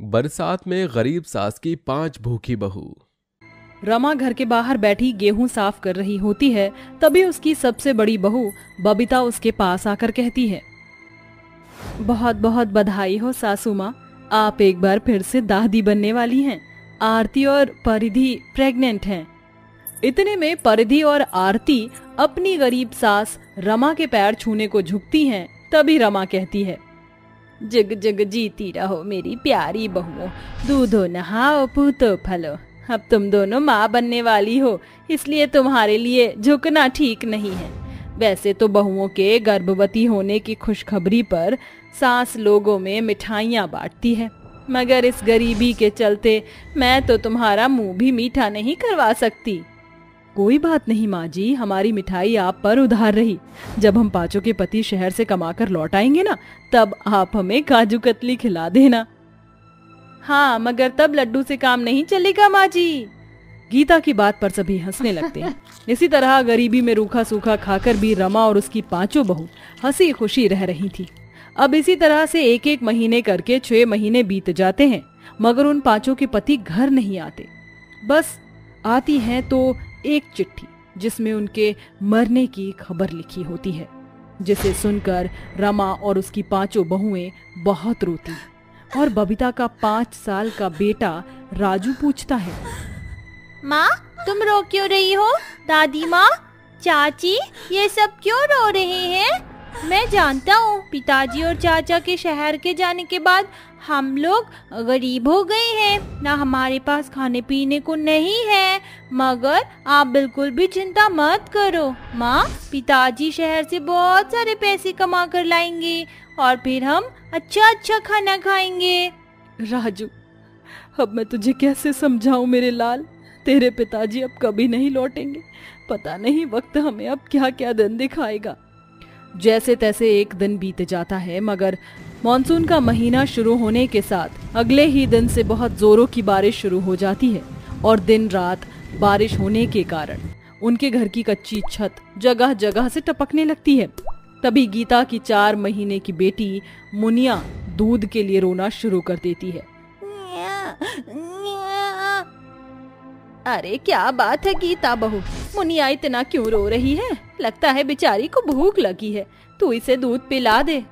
बरसात में गरीब सास की 5 भूखी बहू। रमा घर के बाहर बैठी गेहूं साफ कर रही होती है। तभी उसकी सबसे बड़ी बहू बबीता उसके पास आकर कहती है, बहुत बहुत बधाई हो सासू माँ, आप एक बार फिर से दादी बनने वाली हैं। आरती और परिधि प्रेग्नेंट हैं। इतने में परिधि और आरती अपनी गरीब सास रमा के पैर छूने को झुकती हैं। तभी रमा कहती है, जग जग जीती रहो मेरी प्यारी बहुओं, दूधो नहाओ पूतो फलो। अब तुम दोनों माँ बनने वाली हो, इसलिए तुम्हारे लिए झुकना ठीक नहीं है। वैसे तो बहुओं के गर्भवती होने की खुशखबरी पर सास लोगों में मिठाइयाँ बांटती है, मगर इस गरीबी के चलते मैं तो तुम्हारा मुंह भी मीठा नहीं करवा सकती। कोई बात नहीं माँ जी, हमारी मिठाई आप पर उधार रही। जब हम पांचों के पति शहर से कमाकर लौट आएंगे ना, तब आप हमें काजू कतली खिला देना। हाँ, मगर तब लड्डू से काम नहीं चलेगा माँ जी। गीता की बात पर सभी हंसने लगते हैं। इसी तरह गरीबी में रूखा सूखा खाकर भी रमा और उसकी 5 बहू हंसी खुशी रह रही थी। अब इसी तरह से एक एक महीने करके 6 महीने बीत जाते हैं, मगर उन 5 के पति घर नहीं आते। बस आती है तो एक चिट्ठी जिसमें उनके मरने की खबर लिखी होती है, जिसे सुनकर रमा और उसकी 5 बहुएं बहुत रोती। और बबीता का 5 साल का बेटा राजू पूछता है, माँ तुम रो क्यों रही हो? दादी माँ, चाची, ये सब क्यों रो रहे हैं? मैं जानता हूँ पिताजी और चाचा के शहर के जाने के बाद हम लोग गरीब हो गए हैं, ना हमारे पास खाने पीने को नहीं है। मगर आप बिल्कुल भी चिंता मत करो माँ, पिताजी शहर से बहुत सारे पैसे कमा कर लाएंगे और फिर हम अच्छा अच्छा खाना खाएंगे। राजू, अब मैं तुझे कैसे समझाऊं मेरे लाल, तेरे पिताजी अब कभी नहीं लौटेंगे। पता नहीं वक्त हमें अब क्या क्या दिन दिखाएगा। जैसे तैसे एक दिन बीत जाता है, मगर मॉनसून का महीना शुरू होने के साथ अगले ही दिन से बहुत जोरों की बारिश शुरू हो जाती है। और दिन रात बारिश होने के कारण उनके घर की कच्ची छत जगह जगह से टपकने लगती है। तभी गीता की 4 महीने की बेटी मुनिया दूध के लिए रोना शुरू कर देती है। अरे क्या बात है गीता बहू, मुनिया इतना क्यों रो रही है? लगता है बेचारी को भूख लगी है, तू इसे दूध पिला दे।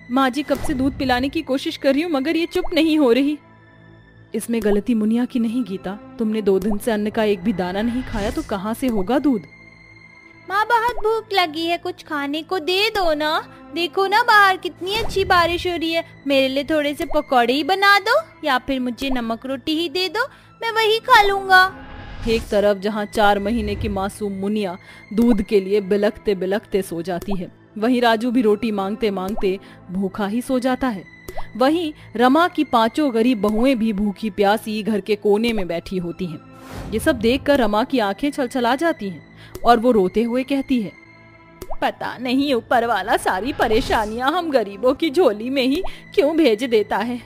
माँ जी कब से दूध पिलाने की कोशिश कर रही हूँ, मगर ये चुप नहीं हो रही। इसमें गलती मुनिया की नहीं गीता, तुमने 2 दिन से अन्न का एक भी दाना नहीं खाया तो कहाँ से होगा दूध? माँ बहुत भूख लगी है, कुछ खाने को दे दो ना। देखो ना बाहर कितनी अच्छी बारिश हो रही है, मेरे लिए थोड़े से पकौड़े ही बना दो या फिर मुझे नमक रोटी ही दे दो, मैं वही खा लूंगा। एक तरफ जहाँ 4 महीने की मासूम मुनिया दूध के लिए बिलखते बिलखते सो जाती है, वहीं राजू भी रोटी मांगते मांगते भूखा ही सो जाता है। वहीं रमा की 5 गरीब बहुएं भी भूखी प्यासी घर के कोने में बैठी होती हैं। ये सब देखकर रमा की आंखें छलछला जाती हैं और वो रोते हुए कहती है, पता नहीं ऊपर वाला सारी परेशानियां हम गरीबों की झोली में ही क्यों भेज देता है।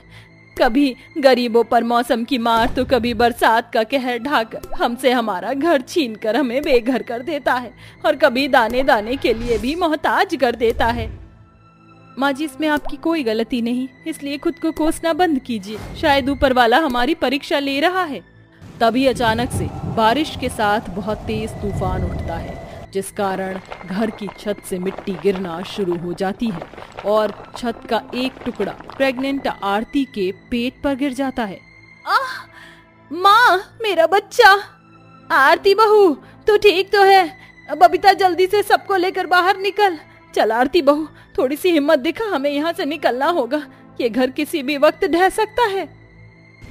कभी गरीबों पर मौसम की मार तो कभी बरसात का कहर ढाकर हमसे हमारा घर छीनकर हमें बेघर कर देता है, और कभी दाने दाने के लिए भी मोहताज कर देता है। माँ जी इसमें आपकी कोई गलती नहीं, इसलिए खुद को कोसना बंद कीजिए, शायद ऊपर वाला हमारी परीक्षा ले रहा है। तभी अचानक से बारिश के साथ बहुत तेज तूफान उठता है, जिस कारण घर की छत से मिट्टी गिरना शुरू हो जाती है और छत का एक टुकड़ा प्रेग्नेंट आरती के पेट पर गिर जाता है। आह माँ, मेरा बच्चा! आरती बहू तू ठीक तो है? बबीता जल्दी से सबको लेकर बाहर निकल। चल आरती बहू, थोड़ी सी हिम्मत दिखा, हमें यहाँ से निकलना होगा, ये घर किसी भी वक्त ढह सकता है।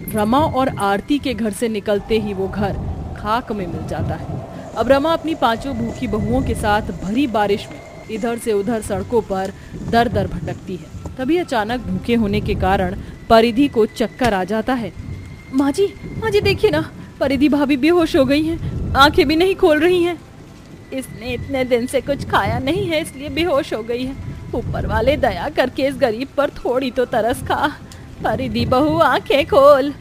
रमा और आरती के घर से निकलते ही वो घर खाक में मिल जाता है। अब रमा अपनी 5 भूखी बहुओं के साथ भरी बारिश में इधर से उधर सड़कों पर दर दर भटकती है। तभी अचानक भूखे होने के कारण परिधि को चक्कर आ जाता है। माँ जी देखिए ना, परिधि भाभी बेहोश हो गई हैं, आंखें भी नहीं खोल रही हैं। इसने इतने दिन से कुछ खाया नहीं है, इसलिए बेहोश हो गई है। ऊपर वाले दया करके इस गरीब पर थोड़ी तो तरस खा। परिधि बहू आंखें खोल।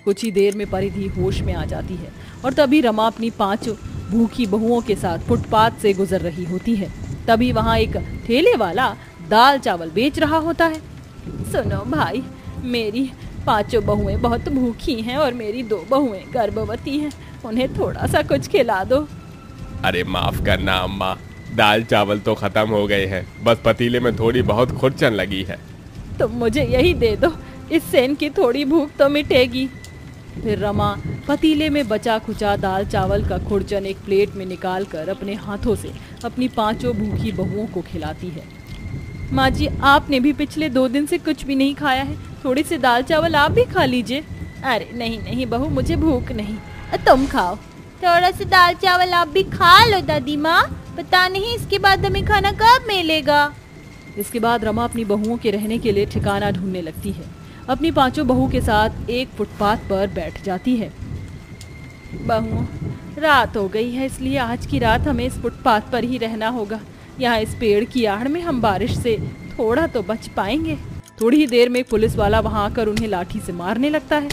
कुछ ही देर में परिधि होश में आ जाती है और तभी रमा अपनी 5 भूखी बहुओं के साथ फुटपाथ से गुजर रही होती है। तभी वहाँ एक ठेले वाला दाल चावल बेच रहा होता है। सुनो भाई, पांचों बहुएं बहुत भूखी हैं और मेरी 2 बहुएं गर्भवती हैं। उन्हें थोड़ा सा कुछ खिला दो। अरे माफ करना अम्मा, दाल चावल तो खत्म हो गए हैं, बस पतीले में थोड़ी बहुत खुरचन लगी है। तुम मुझे यही दे दो, इससे इनकी थोड़ी भूख तो मिटेगी। फिर रमा पतीले में बचा खुचा दाल चावल का खुरचन एक प्लेट में निकालकर अपने हाथों से अपनी 5 भूखी बहुओं को खिलाती है। माँ जी, आपने भी पिछले 2 दिन से कुछ भी नहीं खाया है, थोड़ी सी दाल चावल आप भी खा लीजिए। अरे नहीं नहीं बहू, मुझे भूख नहीं, तुम खाओ। थोड़ा सा दाल चावल आप भी खा लो दादी माँ, पता नहीं इसके बाद हमें खाना कब मिलेगा। इसके बाद रमा अपनी बहुओं के रहने के लिए ठिकाना ढूंढने लगती है। अपनी 5 बहू के साथ एक फुटपाथ पर बैठ जाती है। बहुओं, रात हो गई है, इसलिए आज की रात हमें इस फुटपाथ पर ही रहना होगा। यहाँ इस पेड़ की आड़ में हम बारिश से थोड़ा तो बच पाएंगे। थोड़ी ही देर में एक पुलिस वाला वहाँ आकर उन्हें लाठी से मारने लगता है।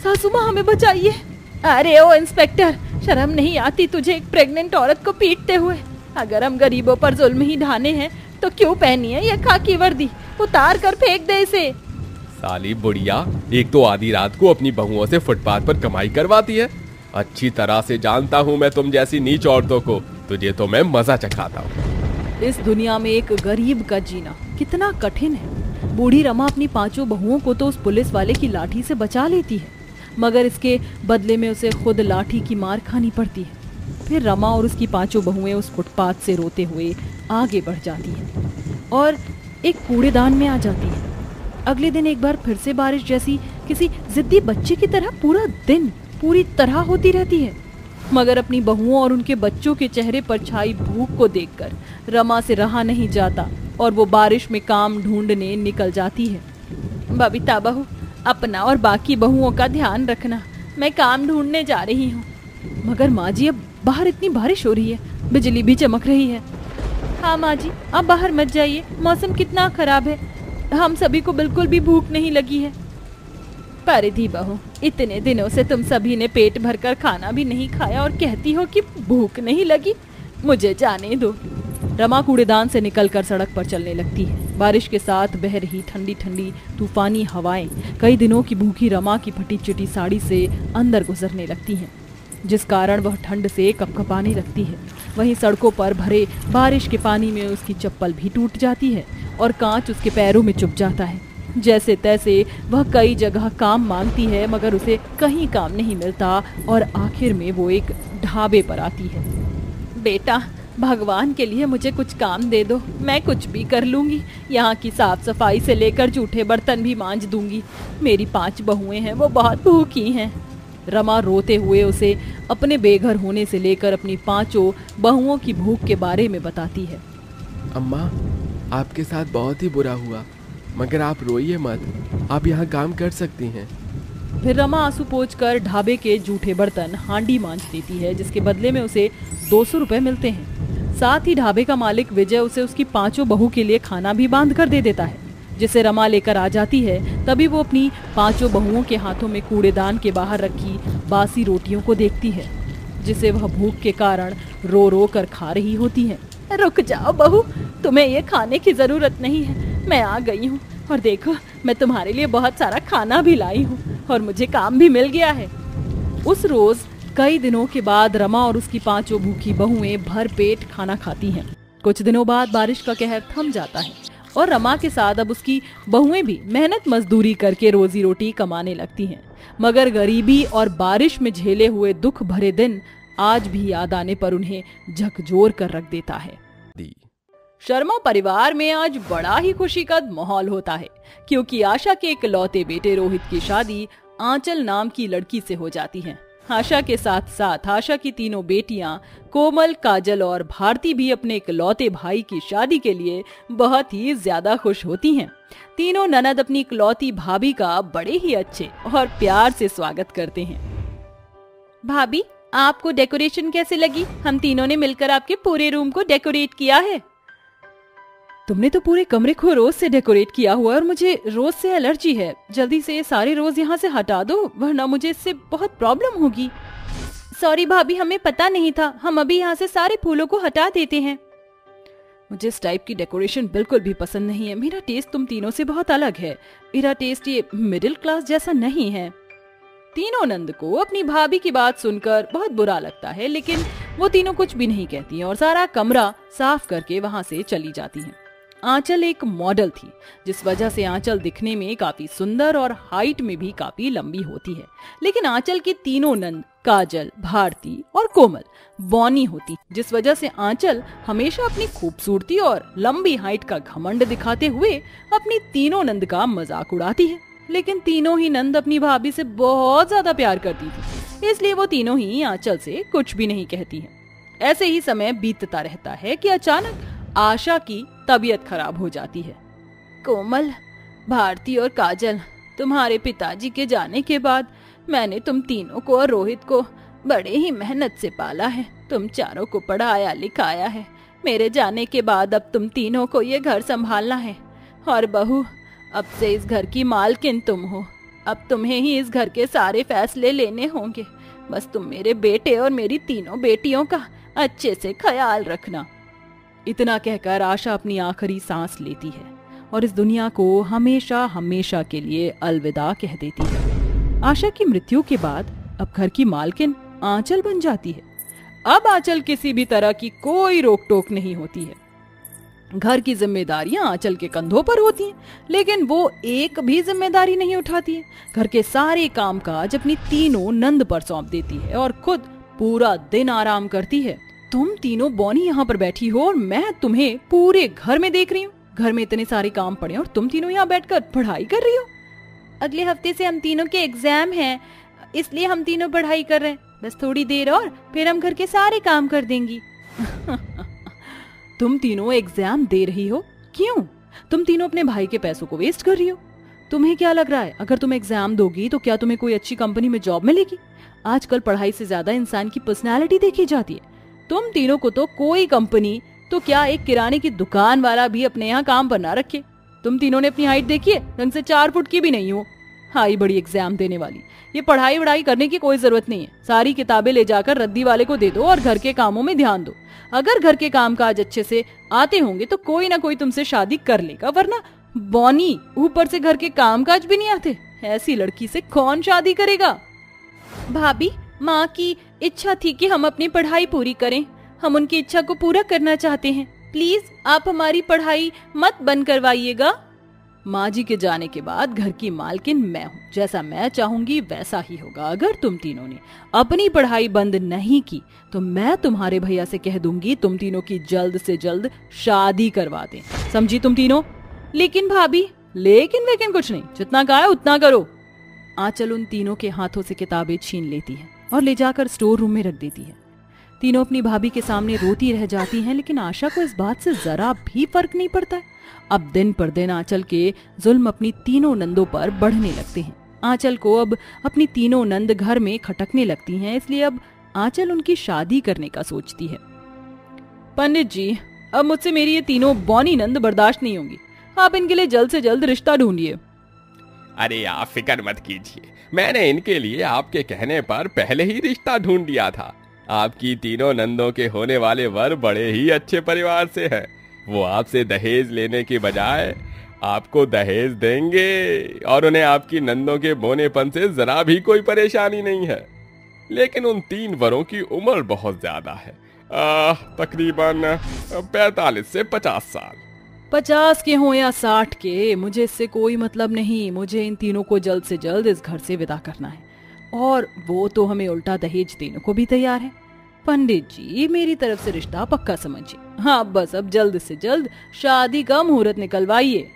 सासू माँ, हमें बचाइए। अरे ओ इंस्पेक्टर, शर्म नहीं आती तुझे एक प्रेग्नेंट औरत को पीटते हुए? अगर हम गरीबों पर जुल्म ही ढाने हैं तो क्यों पहनी है ये खाकी वर्दी? उतार कर फेंक दे इसे। साली बुढ़िया, एक तो आधी रात को अपनी बहुओं से फुटपाथ पर कमाई करवाती है। अच्छी तरह से जानता हूँ मैं तुम जैसी नीच औरतों को, तुझे तो मैं मजा चखाता हूँ। इस दुनिया में एक गरीब का जीना कितना कठिन है। बूढ़ी रमा अपनी 5 बहुओं को तो उस पुलिस वाले की लाठी से बचा लेती है, मगर इसके बदले में उसे खुद लाठी की मार खानी पड़ती है। फिर रमा और उसकी 5 बहुएं उस फुटपाथ से रोते हुए आगे बढ़ जाती हैं और एक कूड़ेदान में आ जाती हैं। अगले दिन एक बार फिर से बारिश जैसी किसी जिद्दी बच्चे की तरह पूरा दिन पूरी तरह होती रहती है, मगर अपनी बहुओं और उनके बच्चों के चेहरे पर छाई भूख को देखकर रमा से रहा नहीं जाता और वो बारिश में काम ढूंढने निकल जाती है। बबीता बहू, अपना और बाकी बहुओं का ध्यान रखना, मैं काम ढूंढने जा रही हूँ। मगर माँ जी, अब बाहर इतनी बारिश हो रही है, बिजली भी चमक रही है। हाँ माँ जी, अब बाहर मत जाइए, मौसम कितना खराब है, हम सभी को बिल्कुल भी भूख नहीं लगी है। परिधि बहू, इतने दिनों से तुम सभी ने पेट भरकर खाना भी नहीं खाया और कहती हो कि भूख नहीं लगी? मुझे जाने दो। रमा कूड़ेदान से निकलकर सड़क पर चलने लगती है। बारिश के साथ बह रही ठंडी ठंडी तूफानी हवाएं कई दिनों की भूखी रमा की फटी चिटी साड़ी से अंदर गुजरने लगती हैं, जिस कारण वह ठंड से कपकपाने लगती है। वहीं सड़कों पर भरे बारिश के पानी में उसकी चप्पल भी टूट जाती है और कांच उसके पैरों में चुभ जाता है। जैसे तैसे वह कई जगह काम मांगती है, मगर उसे कहीं काम नहीं मिलता और आखिर में वो एक ढाबे पर आती है। बेटा, भगवान के लिए मुझे कुछ काम दे दो, मैं कुछ भी कर लूंगी। यहाँ की साफ सफाई से लेकर जूठे बर्तन भी मांज दूंगी। मेरी 5 बहुएं हैं, वो बहुत भूखी हैं। रमा रोते हुए उसे अपने बेघर होने से लेकर अपनी 5 बहुओं की भूख के बारे में बताती है। अम्मा, आपके साथ बहुत ही बुरा हुआ, मगर आप रोइए मत, आप यहाँ काम कर सकती हैं। फिर रमा आंसू पोंछकर ढाबे के जूठे बर्तन हांडी मांज देती है, जिसके बदले में उसे 200 रुपए मिलते हैं। साथ ही ढाबे का मालिक विजय उसे उसकी 5 बहू के लिए खाना भी बांध कर दे देता है, जिसे रमा लेकर आ जाती है। तभी वो अपनी 5 बहुओं के हाथों में कूड़ेदान के बाहर रखी बासी रोटियों को देखती है, जिसे वह भूख के कारण रो रो कर खा रही होती है। रुक जाओ बहू, तुम्हें ये खाने की जरूरत नहीं है, मैं आ गई हूँ और देखो, मैं तुम्हारे लिए बहुत सारा खाना भी लाई हूँ और मुझे काम भी मिल गया है। उस रोज कई दिनों के बाद रमा और उसकी 5 भूखी बहुएं भर पेट खाना खाती हैं। कुछ दिनों बाद बारिश का कहर थम जाता है और रमा के साथ अब उसकी बहुएं भी मेहनत मजदूरी करके रोजी रोटी कमाने लगती हैं। मगर गरीबी और बारिश में झेले हुए दुख भरे दिन आज भी याद आने पर उन्हें झकझोर कर रख देता है। शर्मा परिवार में आज बड़ा ही खुशी का माहौल होता है, क्योंकि आशा के इकलौते बेटे रोहित की शादी आंचल नाम की लड़की से हो जाती है। आशा के साथ साथ आशा की 3 बेटियां कोमल, काजल और भारती भी अपने इकलौते भाई की शादी के लिए बहुत ही ज्यादा खुश होती हैं। तीनों ननद अपनी इकलौती भाभी का बड़े ही अच्छे और प्यार से स्वागत करते हैं। भाभी, आपको डेकोरेशन कैसे लगी? हम तीनों ने मिलकर आपके पूरे रूम को डेकोरेट किया है। तुमने तो पूरे कमरे को रोज से डेकोरेट किया हुआ है और मुझे रोज से एलर्जी है। जल्दी से ये सारे रोज यहाँ से हटा दो, वरना मुझे इससे बहुत प्रॉब्लम होगी। सॉरी भाभी, हमें पता नहीं था, हम अभी यहाँ से सारे फूलों को हटा देते हैं। मुझे इस टाइप की डेकोरेशन बिल्कुल भी पसंद नहीं है। मेरा टेस्ट तुम तीनों से बहुत अलग है। मेरा टेस्ट ये मिडिल क्लास जैसा नहीं है। तीनों नंद को अपनी भाभी की बात सुनकर बहुत बुरा लगता है, लेकिन वो तीनों कुछ भी नहीं कहती हैं और सारा कमरा साफ करके वहाँ से चली जाती हैं। आंचल एक मॉडल थी, जिस वजह से आंचल दिखने में काफी सुंदर और हाइट में भी काफी लंबी होती है। लेकिन आंचल की तीनों नंद काजल, भारती और कोमल बौनी होती, जिस वजह से आंचल हमेशा अपनी खूबसूरती और लंबी हाइट का घमंड दिखाते हुए अपनी तीनों नंद का मजाक उड़ाती है। लेकिन तीनों ही नंद अपनी भाभी से बहुत ज्यादा प्यार करती थी, इसलिए वो तीनों ही आंचल से कुछ भी नहीं कहती है। ऐसे ही समय बीतता रहता है कि अचानक आशा की तबीयत खराब हो जाती है। कोमल, भारती और काजल, तुम्हारे पिताजी के जाने के बाद मैंने तुम तीनों को और रोहित को बड़े ही मेहनत से पाला है। तुम चारों को पढ़ाया लिखाया है। मेरे जाने के बाद अब तुम तीनों को ये घर संभालना है। और बहू, अब से इस घर की मालकिन तुम हो। अब तुम्हें ही इस घर के सारे फैसले लेने होंगे। बस तुम मेरे बेटे और मेरी तीनों बेटियों का अच्छे से ख्याल रखना। इतना कहकर आशा अपनी आखिरी सांस लेती है और इस दुनिया को हमेशा हमेशा के लिए अलविदा कह देती है। आशा की मृत्यु के बाद अब घर की मालकिन आंचल बन जाती है। अब आंचल किसी भी तरह की कोई रोक टोक नहीं होती है। घर की जिम्मेदारियां आंचल के कंधों पर होती हैं, लेकिन वो एक भी जिम्मेदारी नहीं उठाती है। घर के सारे कामकाज अपनी तीनों नंद पर सौंप देती है और खुद पूरा दिन आराम करती है। तुम तीनों बौनी यहाँ पर बैठी हो और मैं तुम्हें पूरे घर में देख रही हूँ। घर में इतने सारे काम पड़े और तुम तीनों यहाँ बैठकर पढ़ाई कर रही हो। अगले हफ्ते से हम तीनों के एग्जाम हैं, इसलिए हम तीनों पढ़ाई कर रहे हैं। बस थोड़ी देर और फिर हम घर के सारे काम कर देंगी। तुम तीनों एग्जाम दे रही हो? क्यों? तुम तीनों अपने भाई के पैसों को वेस्ट कर रही हो। तुम्हें क्या लग रहा है, अगर तुम एग्जाम दोगी तो क्या तुम्हें कोई अच्छी कंपनी में जॉब मिलेगी? आजकल पढ़ाई से ज्यादा इंसान की पर्सनैलिटी देखी जाती है। तुम तीनों को तो कोई कंपनी तो क्या एक किराने की दुकान वाला भी अपने यहाँ काम पर ना रखे। तुम तीनों ने अपनी हाइट देखी है? ढंग से 4 फुट की भी नहीं हो। हाई बड़ी एग्जाम देने वाली। ये पढ़ाई वढ़ाई करने की कोई जरूरत नहीं है। सारी किताबें ले जाकर रद्दी वाले को दे दो और घर के कामों में ध्यान दो। अगर घर के कामकाज अच्छे से आते होंगे तो कोई ना कोई तुमसे शादी कर लेगा, वरना बौनी ऊपर से घर के कामकाज भी नहीं आते। ऐसी लड़की से कौन शादी करेगा? भाभी, माँ की इच्छा थी कि हम अपनी पढ़ाई पूरी करें। हम उनकी इच्छा को पूरा करना चाहते हैं। प्लीज आप हमारी पढ़ाई मत बंद करवाइएगा। माँ जी के जाने के बाद घर की मालकिन मैं हूँ। जैसा मैं चाहूंगी वैसा ही होगा। अगर तुम तीनों ने अपनी पढ़ाई बंद नहीं की तो मैं तुम्हारे भैया से कह दूंगी तुम तीनों की जल्द से जल्द शादी करवा दें। समझी तुम तीनों? लेकिन भाभी। लेकिन कुछ नहीं, जितना कहा है उतना करो। आंचल उन तीनों के हाथों से किताबें छीन लेती है और ले जाकर स्टोर रूम में रख देती है। तीनों अपनी भाभी के सामने रोती रह जाती हैं, लेकिन आशा को इस बात से जरा भी फर्क नहीं पड़ता है। अब दिन पर दिन आंचल के जुल्म अपनी तीनों नंदों पर बढ़ने लगते हैं। आंचल को अब अपनी तीनों नंद घर में खटकने लगती हैं, इसलिए अब आंचल उनकी शादी करने का सोचती है। पंडित जी, अब मुझसे मेरी ये तीनों बौनी नंद बर्दाश्त नहीं होंगी। आप इनके लिए जल्द से जल्द रिश्ता ढूंढिए। अरे आप फिक्र मत कीजिए, मैंने इनके लिए आपके कहने पर पहले ही रिश्ता ढूंढ दिया था। आपकी तीनों नंदों के होने वाले वर बड़े ही अच्छे परिवार से हैं। वो आपसे दहेज लेने की बजाय आपको दहेज देंगे और उन्हें आपकी नंदों के बोनेपन से जरा भी कोई परेशानी नहीं है। लेकिन उन 3 वरों की उम्र बहुत ज्यादा है, तकरीबन 45 से 50 साल। 50 के हों या 60 के, मुझे इससे कोई मतलब नहीं। मुझे इन तीनों को जल्द से जल्द इस घर से विदा करना है और वो तो हमें उल्टा दहेज देने को भी तैयार है। पंडित जी, मेरी तरफ से रिश्ता पक्का समझिए। हाँ, बस अब जल्द से जल्द शादी का मुहूर्त निकलवाइए।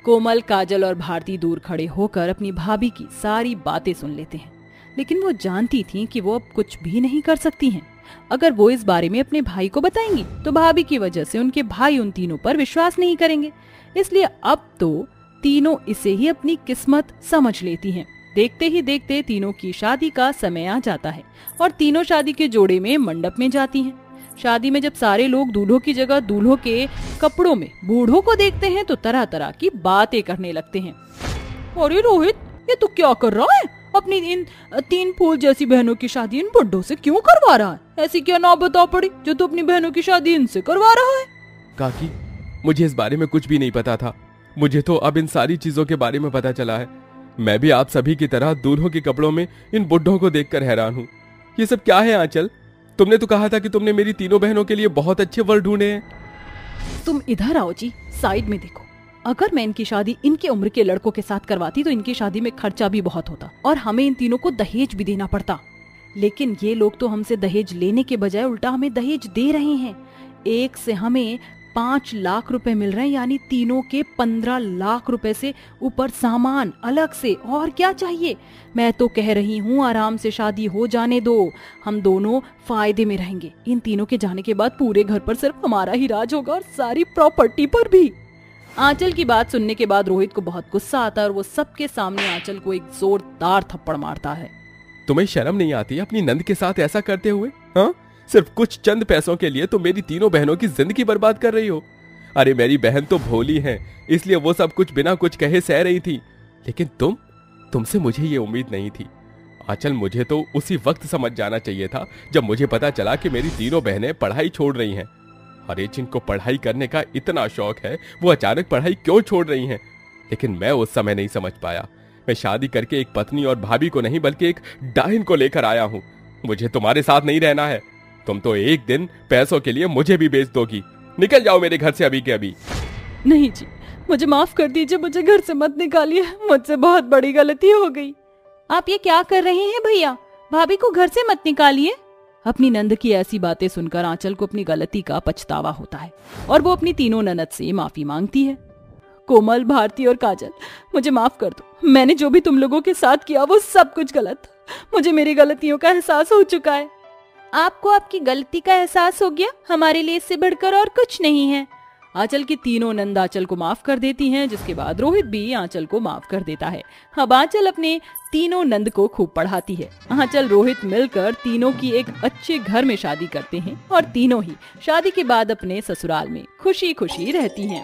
कोमल, काजल और भारती दूर खड़े होकर अपनी भाभी की सारी बातें सुन लेते हैं, लेकिन वो जानती थीं कि वो अब कुछ भी नहीं कर सकती हैं। अगर वो इस बारे में अपने भाई को बताएंगी तो भाभी की वजह से उनके भाई उन तीनों पर विश्वास नहीं करेंगे। इसलिए अब तो तीनों इसे ही अपनी किस्मत समझ लेती हैं। देखते ही देखते तीनों की शादी का समय आ जाता है और तीनों शादी के जोड़े में मंडप में जाती हैं। शादी में जब सारे लोग दूल्हों की जगह दूल्हों के कपड़ों में बूढ़ों को देखते हैं तो तरह तरह की बातें करने लगते हैं। अरे रोहित, ये तू क्या कर रहा है? अपनी इन 3 फूल जैसी बहनों की शादी इन बुड्ढों से क्यों करवा रहा है? ऐसी क्या नौबत आ पड़ी जो तू अपनी बहनों की शादी इनसे करवा रहा है? काकी, मुझे इस बारे में कुछ भी नहीं पता था। मुझे तो अब इन सारी चीजों के बारे में पता चला है। मैं भी आप सभी की तरह दूल्हों के कपड़ों में इन बुड्ढों को देखकर हैरान हूँ। ये सब क्या है आंचल? तुमने तो कहा था कि तुमने मेरी तीनों बहनों के लिए बहुत अच्छे वर ढूंढे हैं। तुम इधर आओ जी, साइड में देखो। अगर मैं इनकी शादी इनके उम्र के लड़कों के साथ करवाती तो इनकी शादी में खर्चा भी बहुत होता और हमें इन तीनों को दहेज भी देना पड़ता। लेकिन ये लोग तो हमसे दहेज लेने के बजाय उल्टा हमें दहेज दे रहे हैं। एक से हमें 5 लाख रुपए मिल रहे हैं, यानी तीनों के 15 लाख रुपए से ऊपर सामान अलग से। और क्या चाहिए? मैं तो कह रही हूँ आराम से शादी हो जाने दो, हम दोनों फायदे में रहेंगे। इन तीनों के जाने के बाद पूरे घर पर सिर्फ हमारा ही राज होगा और सारी प्रॉपर्टी पर भी। आंचल की बात सुनने के बाद रोहित को बहुत गुस्सा आता है और वो सबके सामने आंचल को एक जोरदार थप्पड़ मारता है। तुम्हें शर्म नहीं आती अपनी नंद के साथ ऐसा करते हुए? हाँ, सिर्फ कुछ चंद पैसों के लिए तुम मेरी तीनों बहनों की जिंदगी बर्बाद कर रही हो। अरे मेरी बहन तो भोली है, इसलिए वो सब कुछ बिना कुछ कहे सह रही थी। लेकिन तुमसे मुझे ये उम्मीद नहीं थी। आंचल, मुझे तो उसी वक्त समझ जाना चाहिए था जब मुझे पता चला कि मेरी तीनों बहनें पढ़ाई छोड़ रही हैं। अरे जिनको पढ़ाई करने का इतना शौक है वो अचानक पढ़ाई क्यों छोड़ रही हैं? लेकिन मैं उस समय नहीं समझ पाया। मैं शादी करके एक पत्नी और भाभी को नहीं बल्कि एक डाइन को लेकर आया हूँ। मुझे तुम्हारे साथ नहीं रहना है। तुम तो एक दिन पैसों के लिए मुझे भी बेच दोगी। निकल जाओ मेरे घर से अभी के अभी। नहीं जी, मुझे माफ कर दीजिए, मुझे घर से मत निकालिए, मुझसे बहुत बड़ी गलती हो गई। आप ये क्या कर रहे हैं भैया? भाभी को घर से मत निकालिए। अपनी नंद की ऐसी बातें सुनकर आंचल को अपनी गलती का पछतावा होता है और वो अपनी तीनों ननद से माफी मांगती है। कोमल, भारती और काजल, मुझे माफ कर दो। मैंने जो भी तुम लोगों के साथ किया वो सब कुछ गलत था। मुझे मेरी गलतियों का एहसास हो चुका है। आपको आपकी गलती का एहसास हो गया, हमारे लिए इससे बढ़कर और कुछ नहीं है। आंचल की तीनों नंद आंचल को माफ कर देती हैं, जिसके बाद रोहित भी आंचल को माफ कर देता है। अब आंचल अपने तीनों नंद को खूब पढ़ाती है। आंचल रोहित मिलकर तीनों की एक अच्छे घर में शादी करते हैं और तीनों ही शादी के बाद अपने ससुराल में खुशी खुशी रहती हैं।